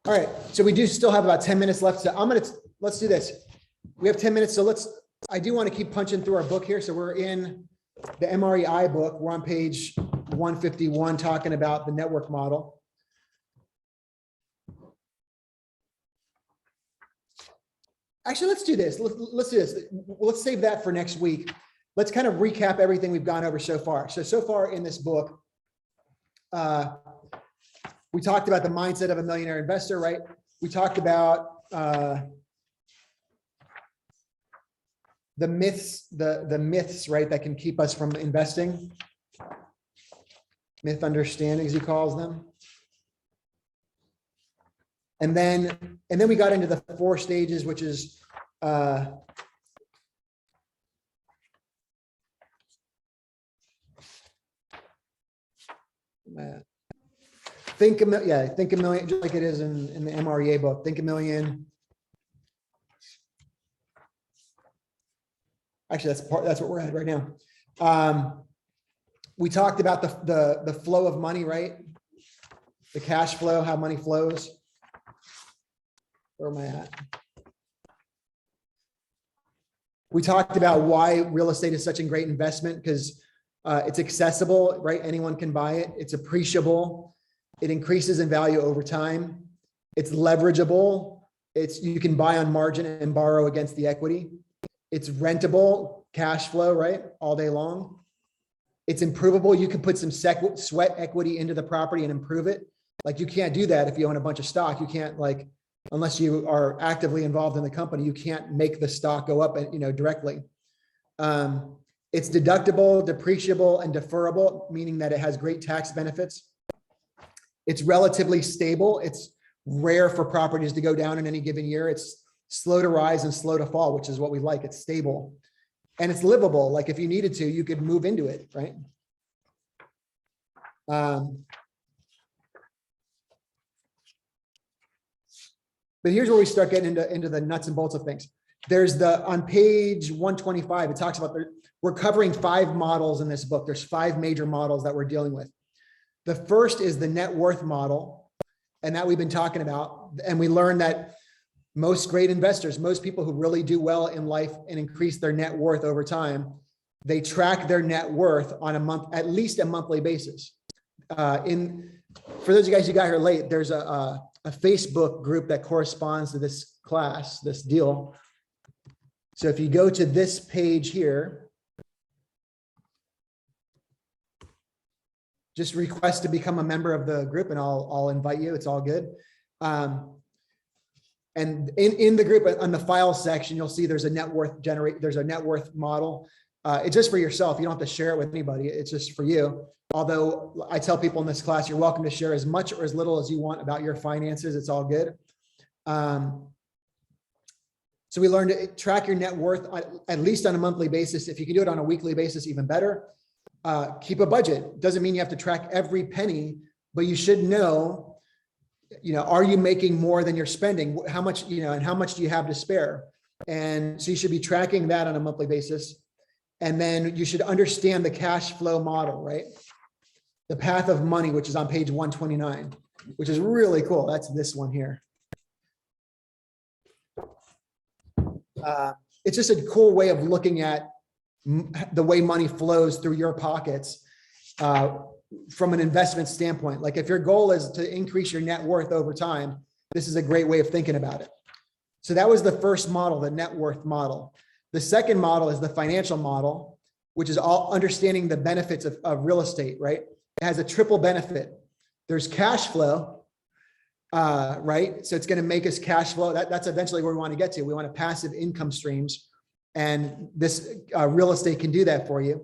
All right. So we do still have about 10 minutes left. So let's do this. we have 10 minutes, so I do want to keep punching through our book here. So we're in the MREI book. We're on page 151 talking about the network model. Actually, let's do this. Let's do this. Let's save that for next week. Let's kind of recap everything we've gone over so far. So far in this book, we talked about the mindset of a millionaire investor, right? We talked about the myths, right, that can keep us from investing. Myth understandings, he calls them. And then we got into the 4 stages, which is think a million, just like it is in the MREA book. Think a million. Actually, that's what we're at right now. We talked about the flow of money, right? The cash flow, how money flows. Where am I at? We talked about why real estate is such a great investment, because it's accessible, right? Anyone can buy it. It's appreciable. It increases in value over time. It's leverageable. You can buy on margin and borrow against the equity. It's rentable, cash flow, right? All day long. It's improvable. You can put some sweat equity into the property and improve it. Like, you can't do that if you own a bunch of stock. You can't, like, unless you are actively involved in the company, you can't make the stock go up, directly. It's deductible, depreciable, and deferrable, meaning that it has great tax benefits. It's relatively stable. It's rare for properties to go down in any given year. It's slow to rise and slow to fall, which is what we like. It's stable. And it's livable. Like, if you needed to, you could move into it, right? But here's where we start getting into the nuts and bolts of things. There's on page 125, it talks about we're covering 5 models in this book. There's 5 major models that we're dealing with. The first is the net worth model, and that we've been talking about. And we learned that most great investors, most people who really do well in life and increase their net worth over time, they track their net worth on at least a monthly basis. For those of you guys who got here late, there's a Facebook group that corresponds to this class, this deal. So if you go to this page here, just request to become a member of the group and I'll invite you. It's all good. And in the group, on the file section, you'll see there's a net worth model. It's just for yourself. You don't have to share it with anybody. It's just for you. Although I tell people in this class, you're welcome to share as much or as little as you want about your finances. It's all good. So we learned to track your net worth at least on a monthly basis. If you can do it on a weekly basis, even better. Keep a budget. Doesn't mean you have to track every penny, but you should know, are you making more than you're spending? How much, and how much do you have to spare? And so you should be tracking that on a monthly basis. And then you should understand the cash flow model, right? The path of money, which is on page 129, which is really cool. That's this one here. It's just a cool way of looking at the way money flows through your pockets from an investment standpoint. Like, if your goal is to increase your net worth over time, this is a great way of thinking about it. So that was the first model, the net worth model. The second model is the financial model, which is all understanding the benefits of real estate, right? It has a triple benefit. There's cash flow, right? So it's going to make us cash flow. That's eventually where we want to get to. We want passive income streams. And this real estate can do that for you.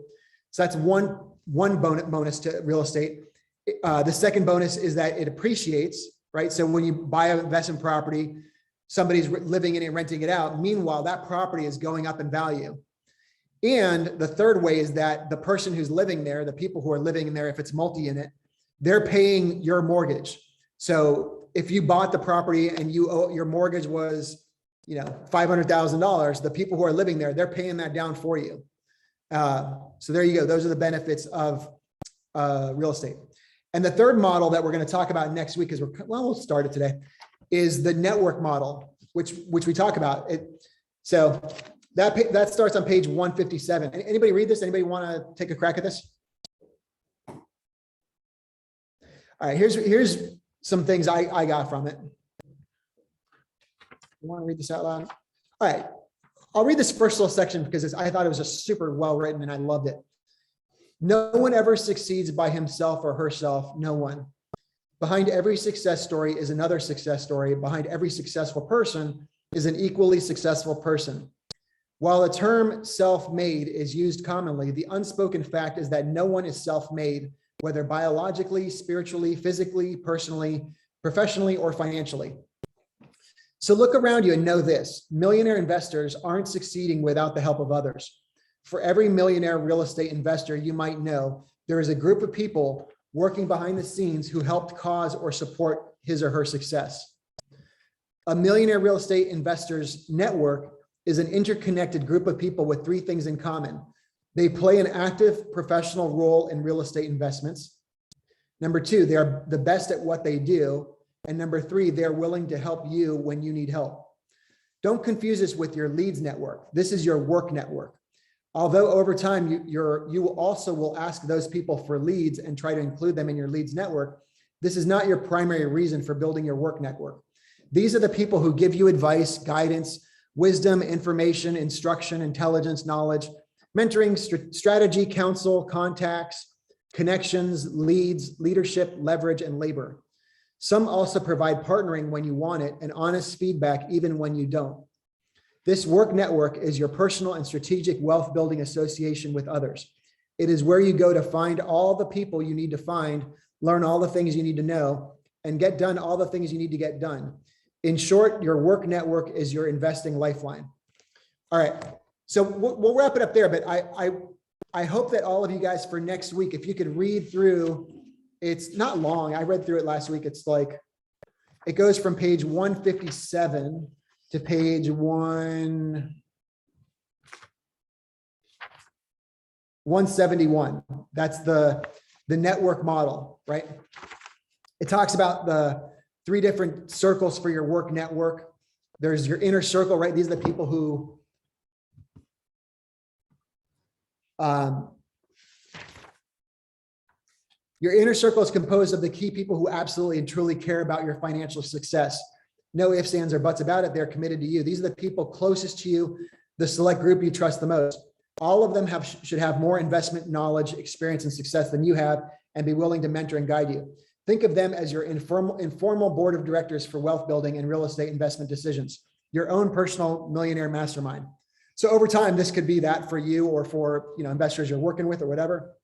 So that's one bonus to real estate. The second bonus is that it appreciates, right? So when you buy an investment property, somebody's living in it, renting it out. Meanwhile, that property is going up in value. And the third way is that the person who's living there, the people who are living in there, if it's multi-unit, they're paying your mortgage. So if you bought the property and your mortgage was, $500,000, the people who are living there, they're paying that down for you. So there you go. Those are the benefits of real estate. And the third model that we're going to talk about next week, we'll start it today, is the network model, which we talk about. So that starts on page 157. Anybody read this? Anybody want to take a crack at this? All right, here's some things I got from it. You want to read this out loud? All right, I'll read this first little section because I thought it was just super well written and I loved it. No one ever succeeds by himself or herself, no one. Behind every success story is another success story. Behind every successful person is an equally successful person. While the term self-made is used commonly, the unspoken fact is that no one is self-made, whether biologically, spiritually, physically, personally, professionally, or financially. So look around you and know this: millionaire investors aren't succeeding without the help of others. For every millionaire real estate investor you might know, there is a group of people working behind the scenes who helped cause or support his or her success. A millionaire real estate investor's network is an interconnected group of people with three things in common. They play an active professional role in real estate investments. Number two, they are the best at what they do. And number three, they're willing to help you when you need help. Don't confuse this with your leads network. This is your work network. Although over time, you also will ask those people for leads and try to include them in your leads network, this is not your primary reason for building your work network. These are the people who give you advice, guidance, wisdom, information, instruction, intelligence, knowledge, mentoring, strategy, counsel, contacts, connections, leads, leadership, leverage, and labor. Some also provide partnering when you want it and honest feedback even when you don't. This work network is your personal and strategic wealth building association with others. It is where you go to find all the people you need to find, learn all the things you need to know, and get done all the things you need to get done. In short, your work network is your investing lifeline. All right, so we'll wrap it up there, but I hope that all of you guys for next week, if you could read through, it's not long. I read through it last week. It's like, it goes from page 157 to page 171. That's the network model, right? It talks about the three different circles for your work network. There's your inner circle, right? These are the people who your inner circle is composed of the key people who absolutely and truly care about your financial success. No ifs, ands, or buts about it. They're committed to you. These are the people closest to you, the select group you trust the most. All of them should have more investment knowledge, experience, and success than you have, and be willing to mentor and guide you. Think of them as your informal board of directors for wealth building and real estate investment decisions, your own personal millionaire mastermind. So over time, this could be that for you or for investors you're working with or whatever.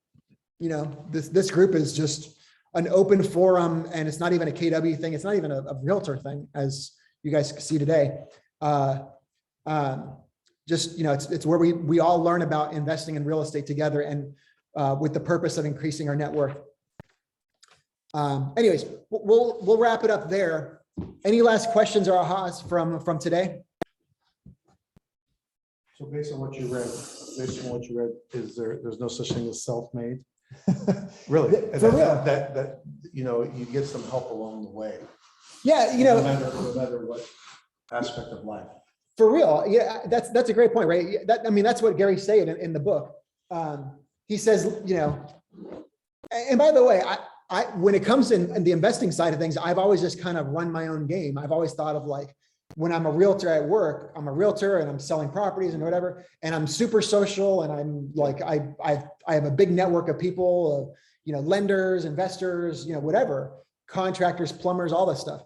This group is just an open forum, and it's not even a KW thing. It's not even a realtor thing, as you guys see today. It's where we all learn about investing in real estate together, and with the purpose of increasing our net worth. Anyways, we'll wrap it up there. Any last questions or ahas from today? So based on what you read, is there's no such thing as self-made? Really? For real. That you get some help along the way. Yeah, no matter what aspect of life. For real. Yeah, that's a great point, right? That's what Gary's saying in the book. He says, and by the way, I when it comes in the investing side of things, I've always just kind of run my own game. I've always thought of like, when I'm a realtor at work, I'm a realtor and I'm selling properties and whatever, and I'm super social, and I'm like, I have a big network of people, lenders, investors, whatever, contractors, plumbers, all this stuff.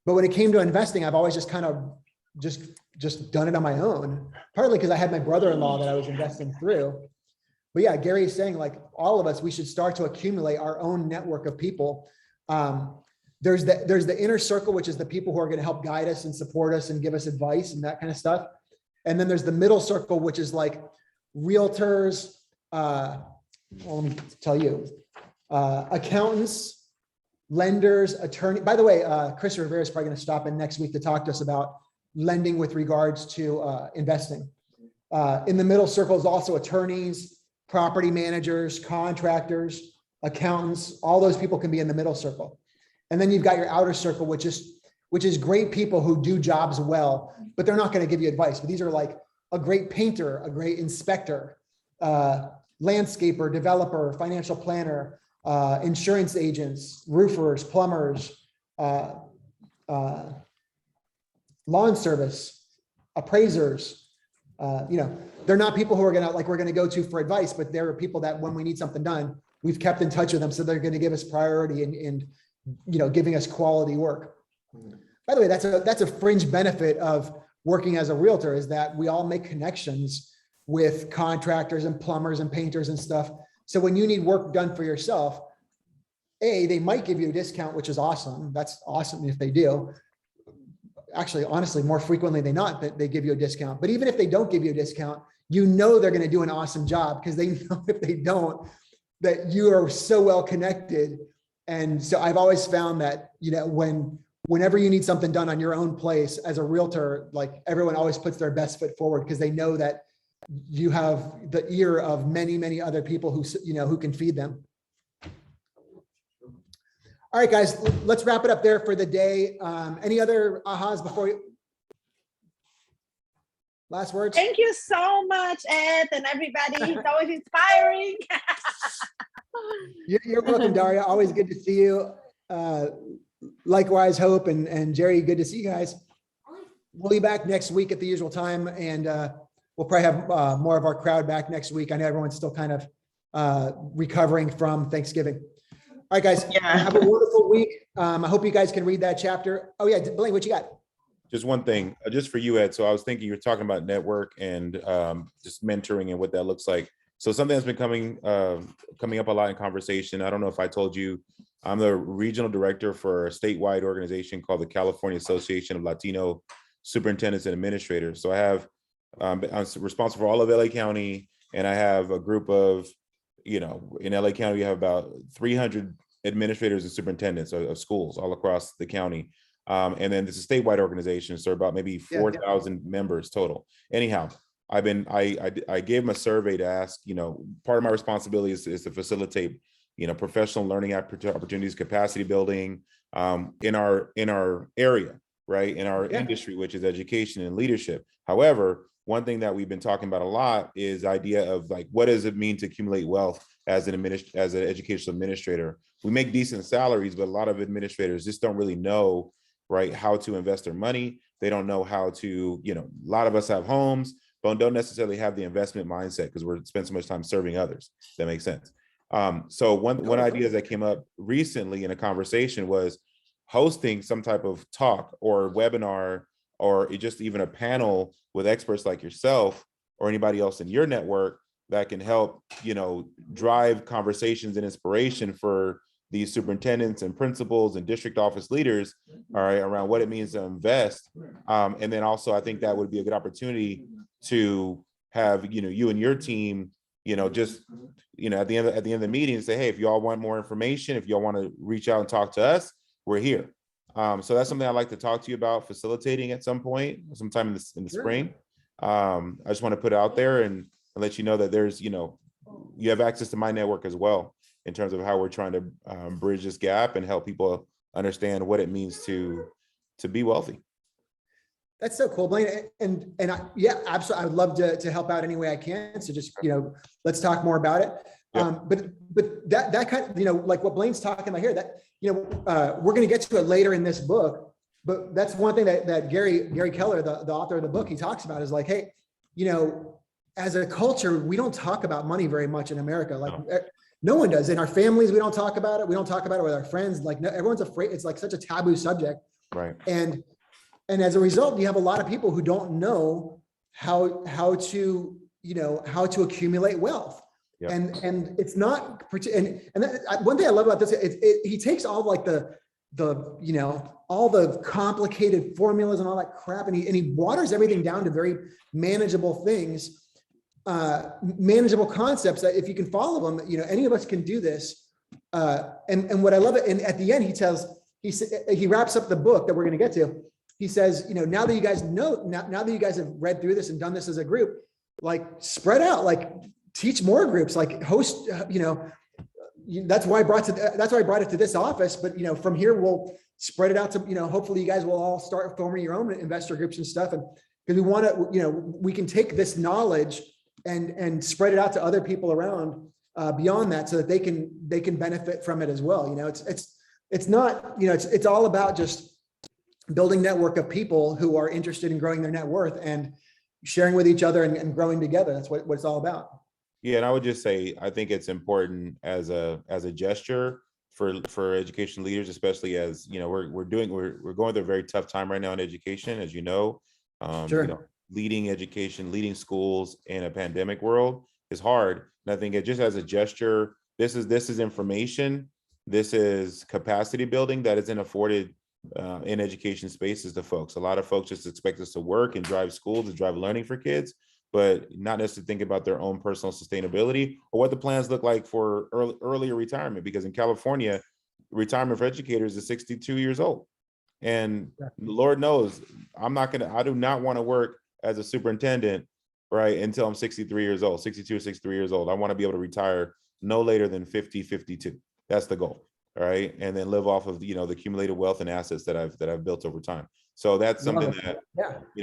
But when it came to investing, I've always just kind of just done it on my own, partly because I had my brother-in-law that I was investing through. But yeah, Gary is saying, like, all of us, we should start to accumulate our own network of people. There's the inner circle, which is the people who are going to help guide us and support us and give us advice and that kind of stuff. And then there's the middle circle, which is like realtors, let me tell you, accountants, lenders, attorney. By the way, Chris Rivera is probably going to stop in next week to talk to us about lending with regards to investing. In the middle circle is also attorneys, property managers, contractors, accountants. All those people can be in the middle circle. And then you've got your outer circle, which which is great people who do jobs well, but they're not going to give you advice. But these are like a great painter, a great inspector, landscaper, developer, financial planner, insurance agents, roofers, plumbers, lawn service, appraisers. They're not people who are we're gonna go to for advice, but there are people that when we need something done, we've kept in touch with them, so they're going to give us priority and giving us quality work. By the way, that's a fringe benefit of working as a realtor, is that we all make connections with contractors and plumbers and painters and stuff. So when you need work done for yourself, they might give you a discount, which is awesome. That's awesome if they do. Actually, honestly, more frequently than not, that they give you a discount. But even if they don't give you a discount, they're going to do an awesome job, because they know if they don't, that you are so well connected. And so I've always found that, whenever you need something done on your own place as a realtor, like everyone always puts their best foot forward, because they know that you have the ear of many, many other people who can feed them. All right, guys, let's wrap it up there for the day. Any other ahas before you? Last words? Thank you so much, Ed, and everybody. It's always inspiring. You're welcome, Daria. Always good to see you. Likewise, Hope and Jerry, good to see you guys. We'll be back next week at the usual time, and we'll probably have more of our crowd back next week. I know everyone's still kind of recovering from Thanksgiving. All right, guys, have a wonderful week. I hope you guys can read that chapter. Oh yeah, Blaine, what you got? Just one thing, just for you, Ed. So I was thinking you're talking about network and just mentoring and what that looks like. So something that's been coming up a lot in conversation. I don't know if I told you, I'm the regional director for a statewide organization called the California Association of Latino Superintendents and Administrators. So I have, I'm responsible for all of LA County, and I have a group of, in LA County, we have about 300 administrators and superintendents of schools all across the county. And then this is a statewide organization, so about maybe 4,000 members total. Anyhow, I gave them a survey to ask, part of my responsibility is to facilitate, professional learning opportunities, capacity building in our area, right? In our industry, which is education and leadership. However, one thing that we've been talking about a lot is the idea of what does it mean to accumulate wealth as an educational administrator? We make decent salaries, but a lot of administrators just don't really know, right, how to invest their money. They don't know how to, a lot of us have homes, but don't necessarily have the investment mindset because we're spending so much time serving others. That makes sense. So one idea that came up recently in a conversation was hosting some type of talk or webinar, or just even a panel with experts like yourself or anybody else in your network that can help, drive conversations and inspiration for these superintendents and principals and district office leaders, all right, around what it means to invest. And then also, I think that would be a good opportunity to have, you and your team, just, at the end of the meeting, say, hey, if y'all want more information, if y'all want to reach out and talk to us, we're here. So that's something I'd like to talk to you about facilitating at some point, sometime in the spring. I just want to put it out there and let you know that there's, you have access to my network as well, in terms of how we're trying to bridge this gap and help people understand what it means to be wealthy. That's so cool, Blaine. And absolutely. I would love to help out any way I can. So just, let's talk more about it. Yep. But that kind of, like what Blaine's talking about here, that, we're going to get to it later in this book, but that's one thing that Gary Keller, the author of the book, he talks about is like, hey, as a culture, we don't talk about money very much in America. Like no one does. In our families, we don't talk about it. We don't talk about it with our friends. Like everyone's afraid. It's like such a taboo subject. Right. And as a result, you have a lot of people who don't know how to accumulate wealth. Yep. And it's not, and one thing I love about this, he takes all like all the complicated formulas and all that crap, and he waters everything down to very manageable things, manageable concepts that if you can follow them, any of us can do this. And what I love it, and at the end he wraps up the book that we're going to get to. He says, now that you guys know, now that you guys have read through this and done this as a group, like spread out, like teach more groups, like host, that's why I brought it to this office. But, from here, we'll spread it out to, hopefully you guys will all start forming your own investor groups and stuff. And because we want to, we can take this knowledge and spread it out to other people around beyond that, so that they can benefit from it as well. It's not, it's all about just building network of people who are interested in growing their net worth and sharing with each other and growing together. That's what it's all about. Yeah, and I would just say, I think it's important as a gesture for education leaders, especially as, we're going through a very tough time right now in education, as you know. Sure. Leading education, leading schools in a pandemic world is hard. And I think it just as a gesture, this is information, this is capacity building that isn't afforded in education spaces to folks. A lot of folks just expect us to work and drive schools, to drive learning for kids, but not necessarily think about their own personal sustainability or what the plans look like for earlier retirement. Because in California, retirement for educators is 62 years old. And Lord knows, I do not want to work as a superintendent, right, until I'm 63 years old, 62 or 63 years old. I want to be able to retire no later than 50, 52. That's the goal. All right. And then live off of, the accumulated wealth and assets that I've built over time. So that's something that,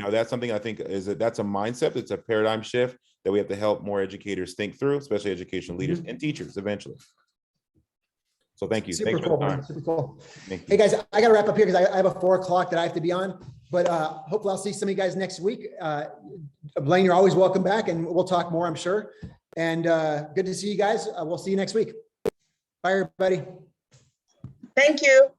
that's something I think that's a mindset. It's a paradigm shift that we have to help more educators think through, especially education leaders and teachers eventually. So thank you. Super Thanks cool, for the time. man. Super cool. Thank you. Hey guys, I got to wrap up here because I have a 4 o'clock that I have to be on, but hopefully I'll see some of you guys next week. Blaine, you're always welcome back, and we'll talk more, I'm sure. And good to see you guys. We'll see you next week. Bye, everybody. Thank you.